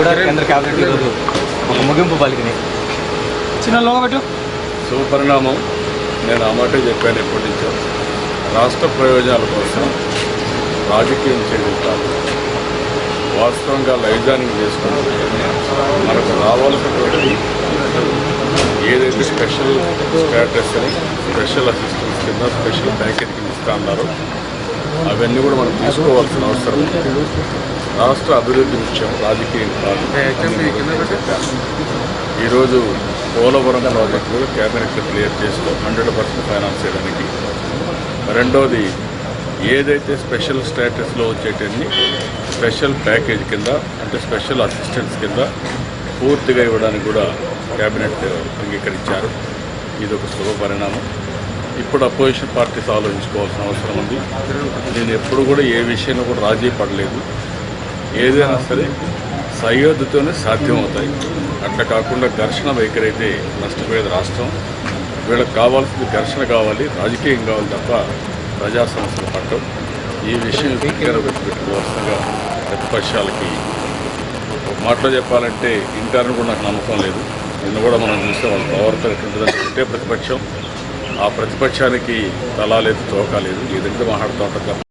కూడా కేంద్ర కేబినెట్ ఈరోజు ఒక ముగింపు పలికినాయి. చిన్న లోగబెట్టు శుభపరిణామం. నేను ఆ మాట చెప్పాను ఎప్పటి నుంచో. రాష్ట్ర ప్రయోజనాల కోసం రాజకీయం చేయడం కాదు, వాస్తవంగా లైజానింగ్ చేసుకుంటే మనకు రావాల్సినటువంటి ఏదైతే స్పెషల్ స్టాటస్ అని స్పెషల్ అసిస్టెన్స్ కింద స్పెషల్ ప్యాకేజ్ కింద ఇస్తా అన్నారో అవన్నీ కూడా మనం తీసుకోవాల్సిన అవసరం ఉంది. రాష్ట్ర అభివృద్ధి ముఖ్యం, రాజకీయం కాదు. ఈరోజు పోలవరం ప్రాజెక్టు కూడా క్యాబినెట్లో క్లియర్ చేసుకో 100% ఫైనాన్స్ చేయడానికి. రెండోది ఏదైతే స్పెషల్ స్టేటస్లో వచ్చేటన్ని స్పెషల్ ప్యాకేజ్ కింద అంటే స్పెషల్ అసిస్టెన్స్ కింద పూర్తిగా ఇవ్వడానికి కూడా క్యాబినెట్ అంగీకరించారు. ఇది ఒక శుభ పరిణామం. ఇప్పుడు అపోజిషన్ పార్టీస్ ఆలోచించుకోవాల్సిన అవసరం ఉంది. నేను ఎప్పుడు కూడా ఏ విషయంలో కూడా రాజీ పడలేదు. ఏదైనా సరే సయోధ్యతోనే సాధ్యమవుతాయి. అట్లా కాకుండా ఘర్షణ వైఖరి అయితే నష్టపోయేది రాష్ట్రం. వీళ్ళకి కావాల్సింది ఘర్షణ కావాలి, రాజకీయం కావాలి తప్ప ప్రజా సమస్యలు పట్టవు. ఈ విషయం పెట్టుకోవాల్సిందిగా ప్రతిపక్షాలకి ఒక మాటలో చెప్పాలంటే ఇంటారని కూడా నాకు నమ్మకం లేదు. నిన్న కూడా మనం చూస్తే వాళ్ళ ప్రవర్తన ఎట్లుంటుందంటే ఒకటే ప్రతిపక్షం, ఆ ప్రతిపక్షానికి తలా లేదు, తోకా లేదు, ఏదంటే మాట్లాడుతూ ఉంటుంది.